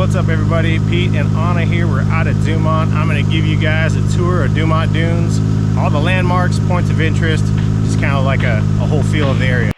What's up everybody? Pete and Anna here. We're out at Dumont. I'm going to give you guys a tour of Dumont Dunes, all the landmarks, points of interest, just kind of like a whole feel of the area.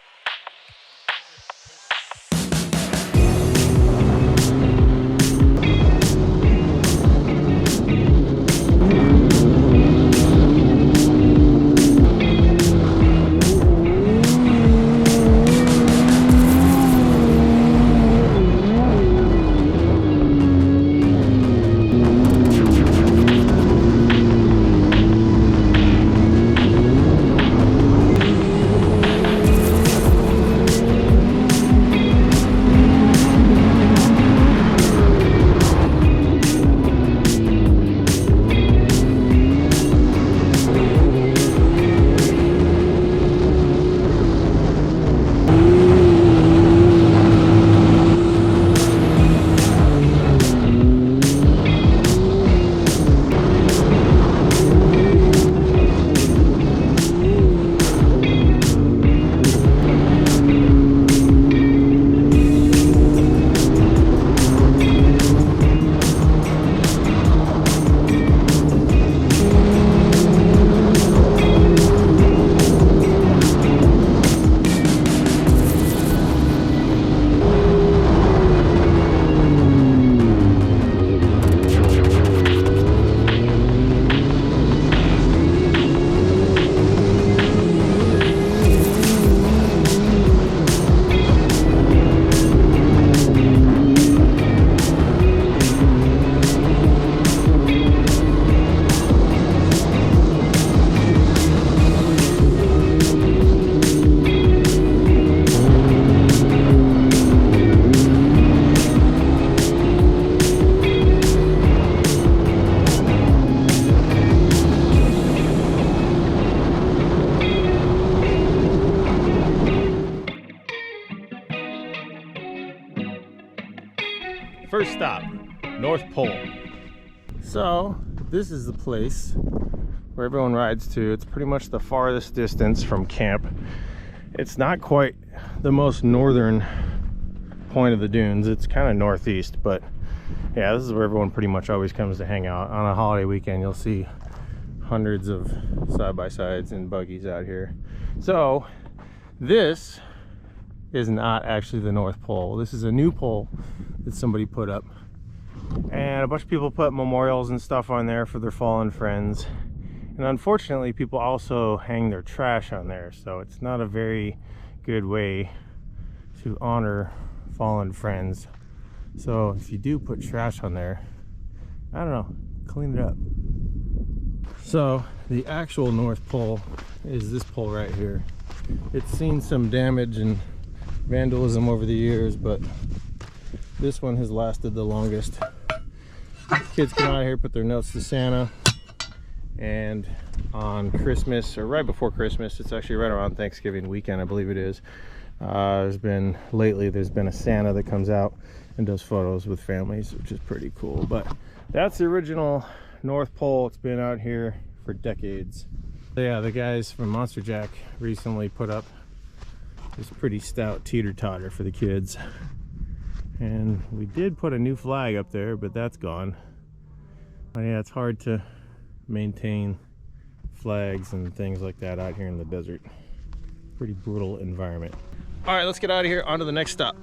First stop, North Pole. So this is the place where everyone rides to. It's pretty much the farthest distance from camp. It's not quite the most northern point of the dunes. It's kind of northeast, but yeah, this is where everyone pretty much always comes to hang out. On a holiday weekend, you'll see hundreds of side-by-sides and buggies out here. So this is not actually the North Pole. This is a new pole that somebody put up, and a bunch of people put memorials and stuff on there for their fallen friends, and unfortunately people also hang their trash on there, so it's not a very good way to honor fallen friends. So if you do put trash on there, I don't know, clean it up. So the actual North Pole is this pole right here. It's seen some damage and vandalism over the years, but this one has lasted the longest. Kids come out here, put their notes to Santa, and on Christmas, or right before Christmas, it's actually right around Thanksgiving weekend, I believe it is, there's been a Santa that comes out and does photos with families, which is pretty cool. But that's the original North Pole. It's been out here for decades. Yeah, the guys from Monster Jack recently put up this pretty stout teeter-totter for the kids, and we did put a new flag up there, but that's gone. But yeah, it's hard to maintain flags and things like that out here in the desert. Pretty brutal environment. All right, let's get out of here, on to the next stop.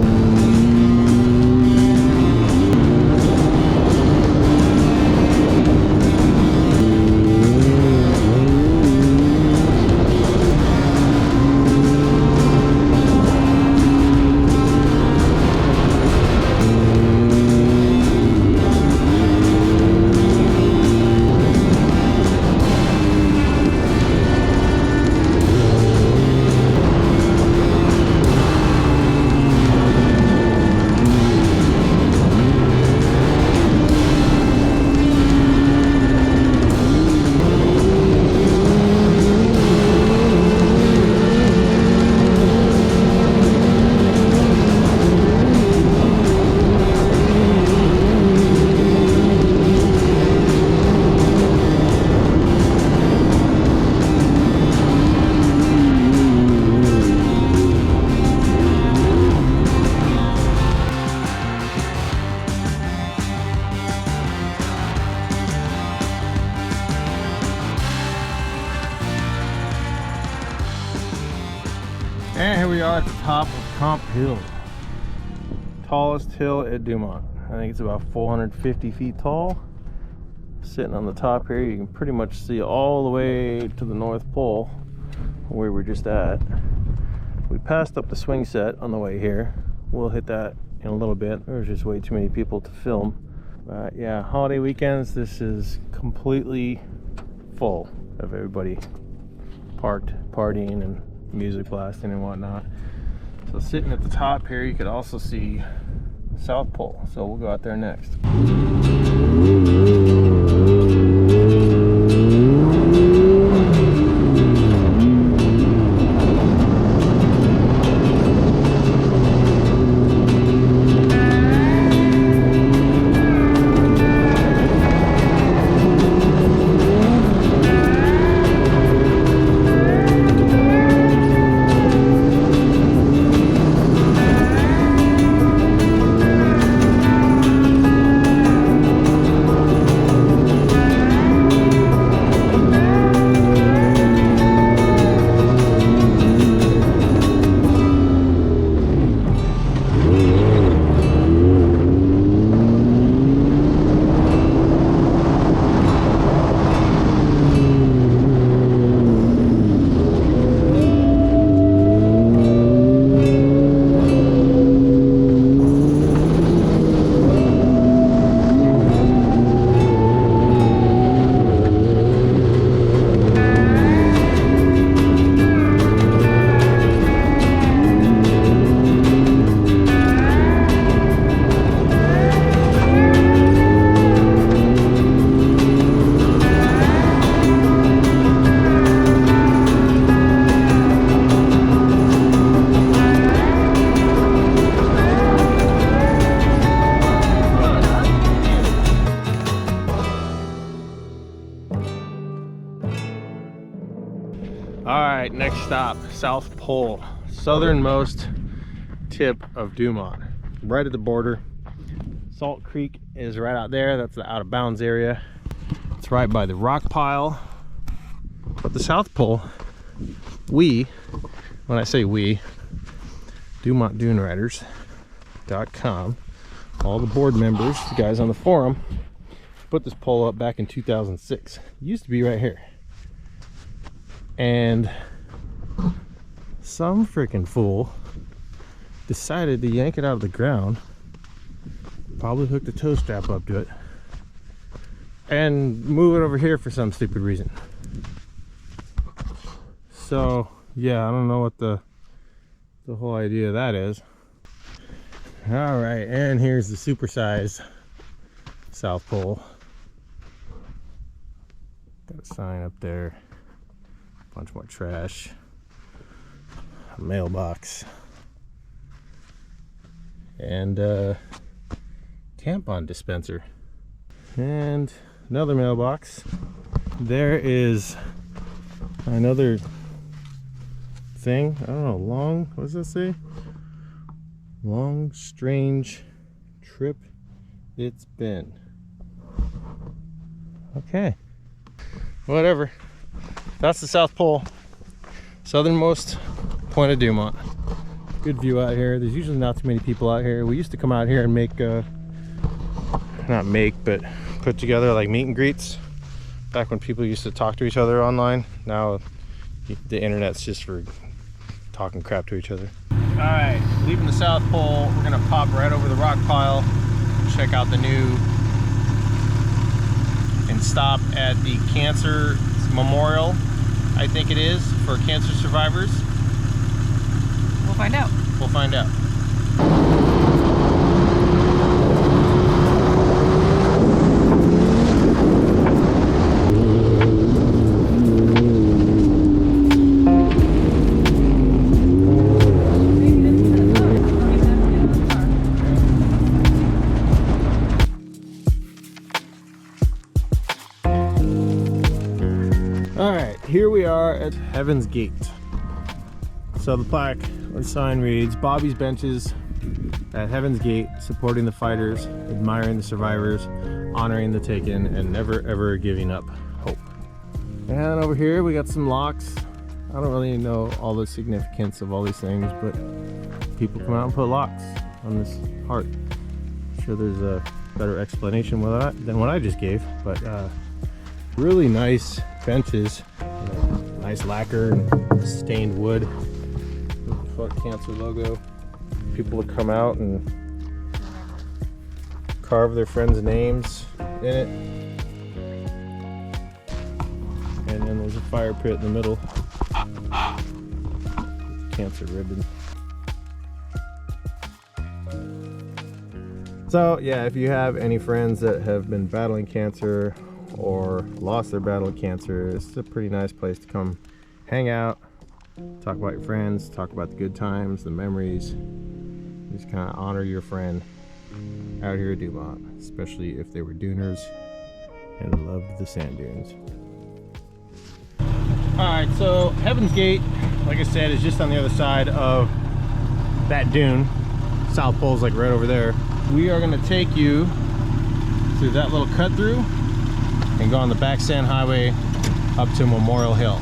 we are at the top of Comp Hill. Tallest hill at Dumont. I think it's about 450 feet tall. Sitting on the top here, you can pretty much see all the way to the North Pole where we're just at. We passed up the Swingset on the way here. We'll hit that in a little bit. There's just way too many people to film. But yeah, holiday weekends, this is completely full of everybody parked, partying and music blasting and whatnot. So sitting at the top here, you could also see South Pole. So we'll go out there next. Alright, next stop, South Pole, southernmost tip of Dumont, right at the border. Salt Creek is right out there. That's the out of bounds area. It's right by the rock pile. But the South Pole, when I say we, DumontDuneRiders.com, all the board members, the guys on the forum, put this pole up back in 2006. It used to be right here. And some freaking fool decided to yank it out of the ground, probably hooked a tow strap up to it, and move it over here for some stupid reason. So yeah, I don't know what the whole idea of that is. All right, and here's the supersized South Pole. Got a sign up there. Bunch more trash, a mailbox, and a tampon dispenser, and another mailbox. There is another thing, I don't know, what does that say? Long, strange trip it's been. Okay, whatever. That's the South Pole, southernmost point of Dumont. Good view out here. There's usually not too many people out here. We used to come out here and but put together like meet and greets back when people used to talk to each other online. Now the internet's just for talking crap to each other. All right, leaving the South Pole, we're gonna pop right over the rock pile, check out the new, and stop at the Cancer Memorial, I think it is, for cancer survivors. We'll find out. We'll find out. Here we are at Heaven's Gate. So the plaque or sign reads, Bobby's Benches at Heaven's Gate, supporting the fighters, admiring the survivors, honoring the taken, and never ever giving up hope. And over here we got some locks I don't really know all the significance of all these things, but people come out and put locks on this heart. I'm sure there's a better explanation than what I just gave, but really nice benches, nice lacquer and stained wood with the Fuck Cancer logo. People would come out and carve their friends' names in it. And then there's a fire pit in the middle. Cancer ribbon. So yeah, if you have any friends that have been battling cancer or lost their battle of cancer, it's a pretty nice place to come hang out, talk about your friends, talk about the good times, the memories. Just kind of honor your friend out here at Dumont, especially if they were duners and loved the sand dunes. Alright, so Heaven's Gate, like I said, is just on the other side of that dune. South Pole's like right over there. We are going to take you through that little cut through and go on the back sand highway up to Memorial Hill.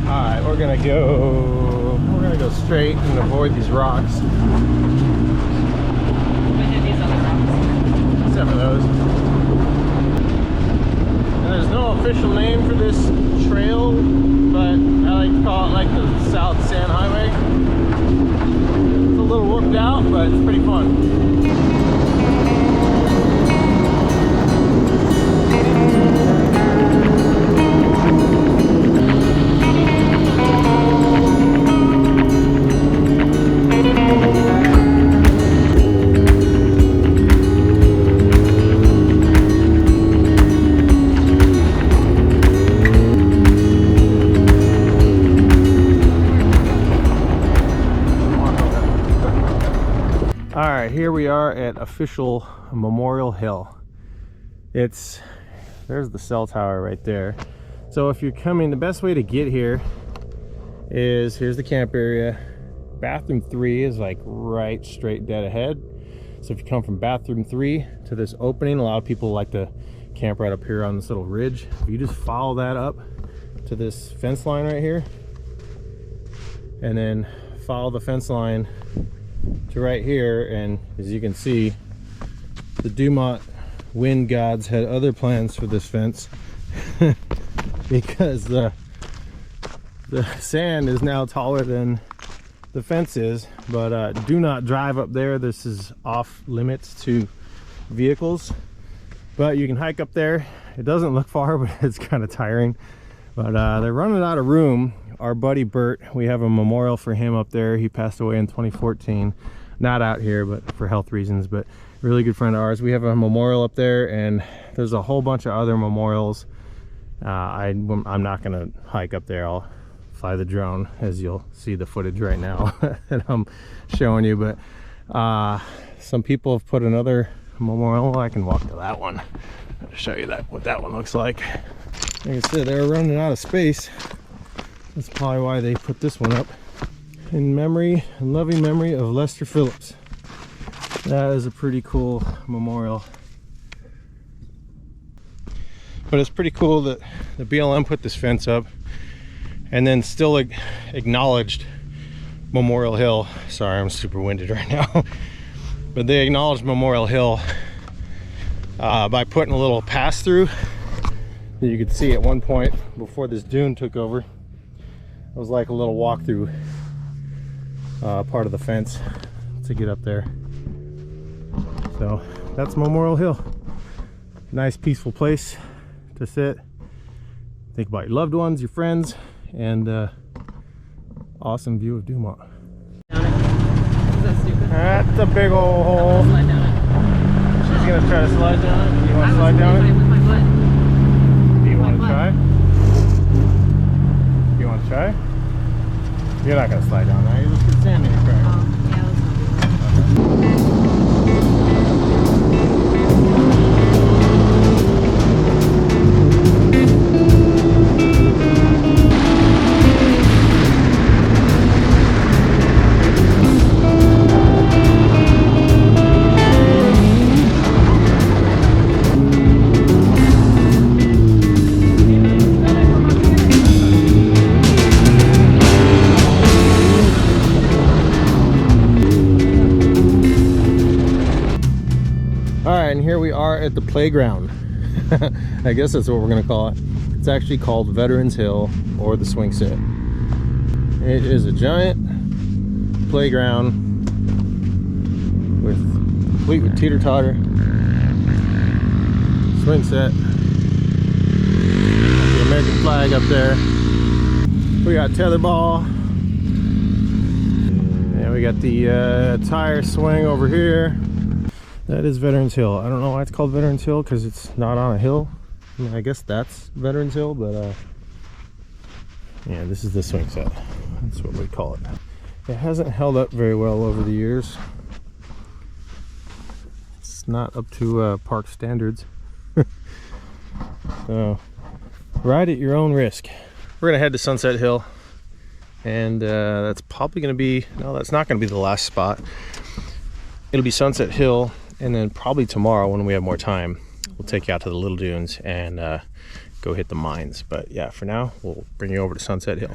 Alright, we're gonna go straight and avoid these rocks. These other rocks. Except for those. And there's no official name for this trail, but I like to call it like the South Sand Highway. It's a little whooped out, but it's pretty fun. Here we are at official Memorial Hill. There's the cell tower right there. So if you're coming, the best way to get here is, here's the camp area. Bathroom 3 is like right straight dead ahead. So if you come from bathroom 3 to this opening, a lot of people like to camp right up here on this little ridge. If you just follow that up to this fence line right here, and then follow the fence line to right here, and as you can see, the Dumont wind gods had other plans for this fence because the sand is now taller than the fence is. But do not drive up there. This is off limits to vehicles, but you can hike up there. It doesn't look far, but it's kind of tiring. But they're running out of room. Our buddy Bert, we have a memorial for him up there. He passed away in 2014. Not out here, but for health reasons, but really good friend of ours. We have a memorial up there, and there's a whole bunch of other memorials. I'm not gonna hike up there. I'll fly the drone, as you'll see the footage right now that I'm showing you. But some people have put another memorial. I can walk to that one. I'll show you what that one looks like. Like I said, they were running out of space. That's probably why they put this one up. In memory, in loving memory of Lester Phillips. That is a pretty cool memorial. But it's pretty cool that the BLM put this fence up and then still acknowledged Memorial Hill. Sorry, I'm super winded right now. But they acknowledged Memorial Hill by putting a little pass through that you could see at one point before this dune took over. It was like a little walkthrough part of the fence to get up there. So that's Memorial Hill. Nice peaceful place to sit, think about your loved ones, your friends, and awesome view of Dumont. Is that stupid? That's a big old hole. Slide down it. She's gonna try to slide down it. You want to slide down it? With my butt. Do you want to try? You want to try? You're not gonna slide down there. You just get sand in your crack. Yeah, let's not do that. and here we are at the playground. I guess that's what we're gonna call it. It's actually called Veterans Hill or the Swingset. It is a giant playground complete with teeter-totter, swing set, the American flag up there. We got tetherball, and we got the tire swing over here. That is Veterans Hill. I don't know why it's called Veterans Hill, because it's not on a hill. I mean, I guess that's Veterans Hill, but yeah, this is the swing set. That's what we call it. It hasn't held up very well over the years. It's not up to park standards. So ride at your own risk. We're gonna head to Sunset Hill, and that's probably gonna be, no, that's not gonna be the last spot. It'll be Sunset Hill, and then probably tomorrow when we have more time, we'll take you out to the Little Dunes and go hit the mines. But yeah, for now, we'll bring you over to Sunset Hill.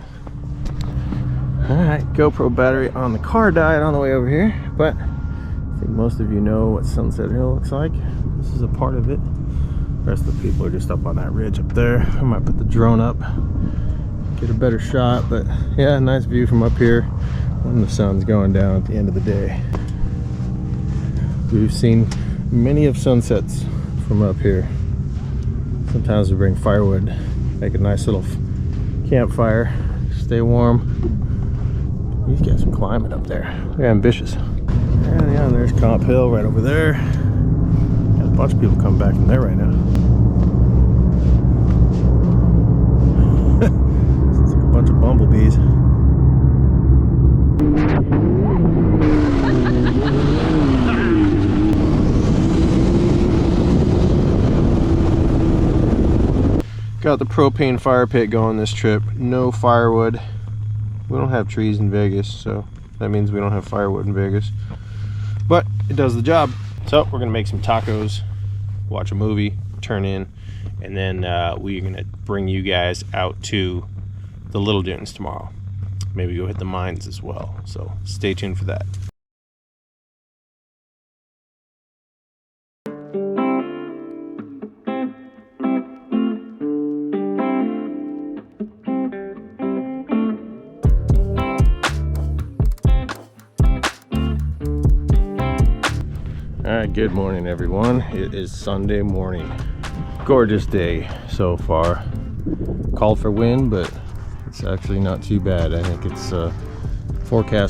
All right, GoPro battery on the car died on the way over here, but I think most of you know what Sunset Hill looks like. This is a part of it. The rest of the people are just up on that ridge up there. I might put the drone up, get a better shot, but yeah, nice view from up here when the sun's going down at the end of the day. We've seen many of sunsets from up here. Sometimes we bring firewood, make a nice little campfire, stay warm. These guys are climbing up there. They're ambitious. And yeah, there's Comp Hill right over there. Got a bunch of people coming back from there right now. It's like a bunch of bumblebees. Got the propane fire pit going this trip. No firewood. We don't have trees in Vegas, so that means we don't have firewood in Vegas. But it does the job. So we're gonna make some tacos, watch a movie, turn in, and then we're gonna bring you guys out to the Little Dunes tomorrow. Maybe go hit the mines as well. So stay tuned for that. Alright, good morning everyone. It is Sunday morning. Gorgeous day so far. Called for wind, but it's actually not too bad. I think it's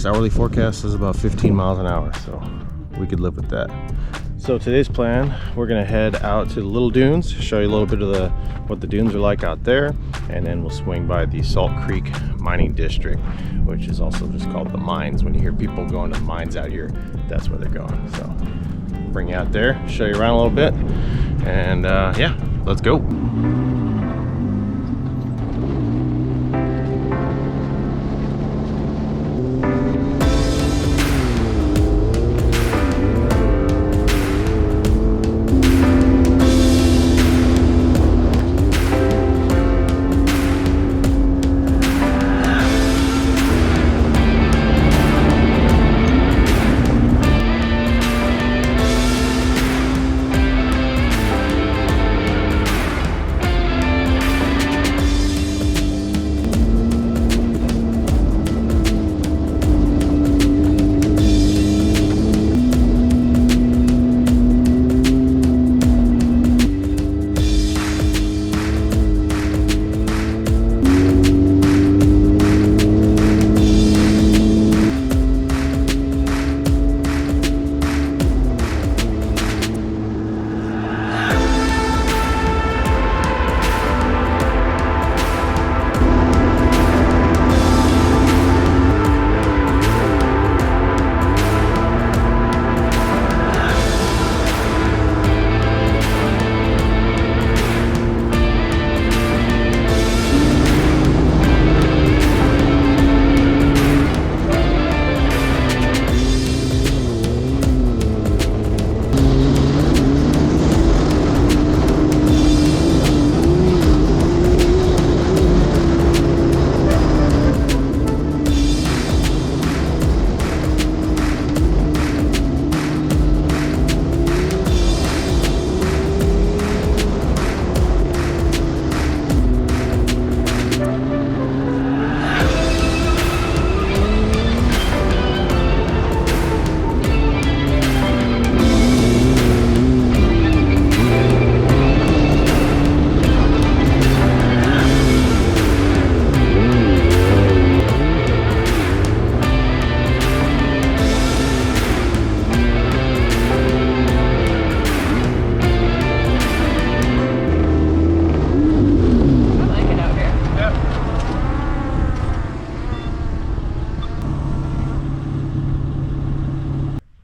hourly forecast is about 15 miles an hour, so we could live with that. So today's plan, we're gonna head out to the Little Dunes, show you a little bit of what the dunes are like out there, and then we'll swing by the Salt Creek Mining District, which is also just called the mines. When you hear people going to the mines out here, that's where they're going. So bring you out there, show you around a little bit, and yeah, let's go.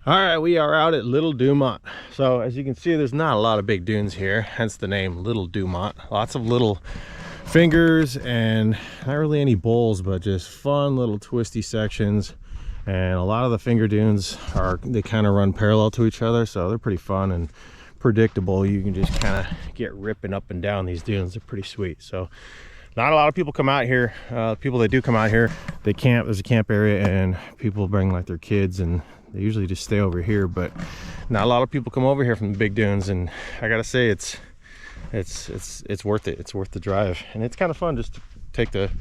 All right, we are out at Little Dumont. So as you can see, there's not a lot of big dunes here, hence the name Little Dumont. Lots of little fingers and not really any bowls, but just fun little twisty sections. And a lot of the finger dunes they kind of run parallel to each other, so they're pretty fun and predictable. You can just kind of get ripping up and down these dunes. They're pretty sweet. So not a lot of people come out here. People that do come out here, they camp. There's a camp area and people bring like their kids, and they usually just stay over here, but not a lot of people come over here from the big dunes. And I gotta say, it's worth it. It's worth the drive, and it's kind of fun just to take the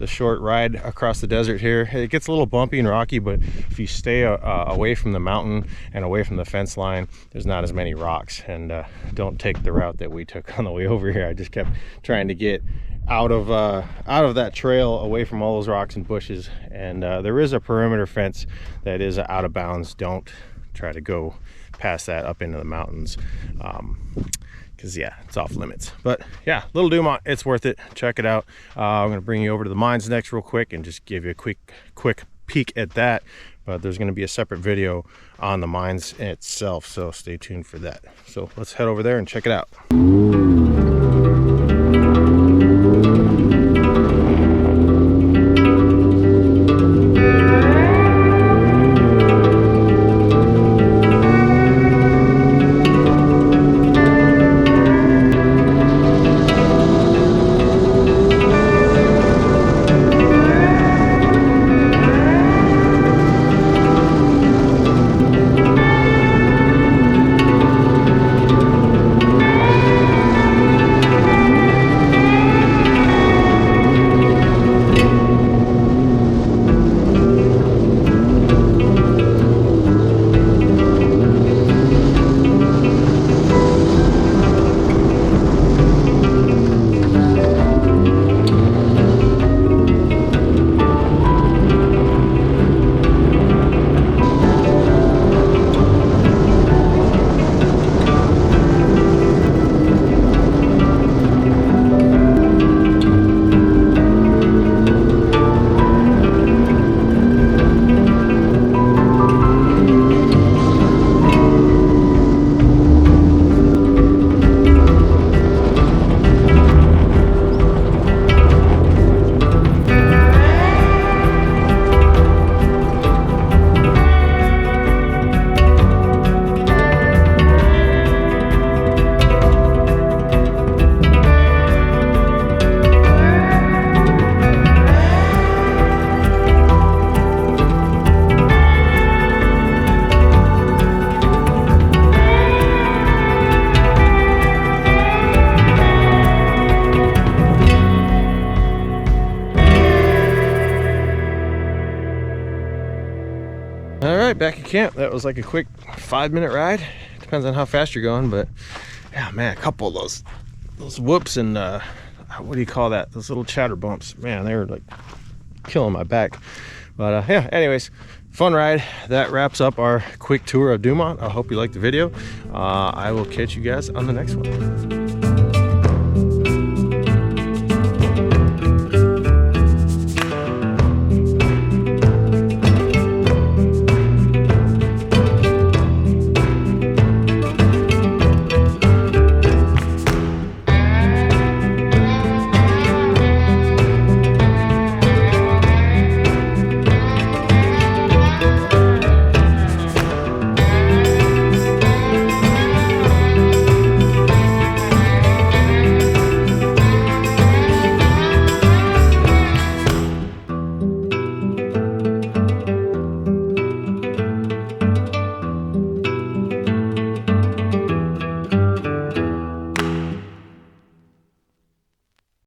short ride across the desert here. It gets a little bumpy and rocky, but if you stay away from the mountain and away from the fence line, there's not as many rocks. And don't take the route that we took on the way over here. I just kept trying to get out of that trail, away from all those rocks and bushes. And there is a perimeter fence that is out of bounds. Don't try to go past that up into the mountains, because yeah, it's off limits. But yeah, Little Dumont, it's worth it. Check it out. I'm gonna bring you over to the mines next real quick and just give you a quick peek at that. But there's gonna be a separate video on the mines itself, so stay tuned for that. So let's head over there and check it out. All right, back at camp. That was like a quick 5-minute ride. Depends on how fast you're going, but yeah, man, a couple of those whoops and what do you call that? Those little chatter bumps. Man, they were like killing my back. But yeah, anyways, fun ride. That wraps up our quick tour of Dumont. I hope you liked the video. I will catch you guys on the next one.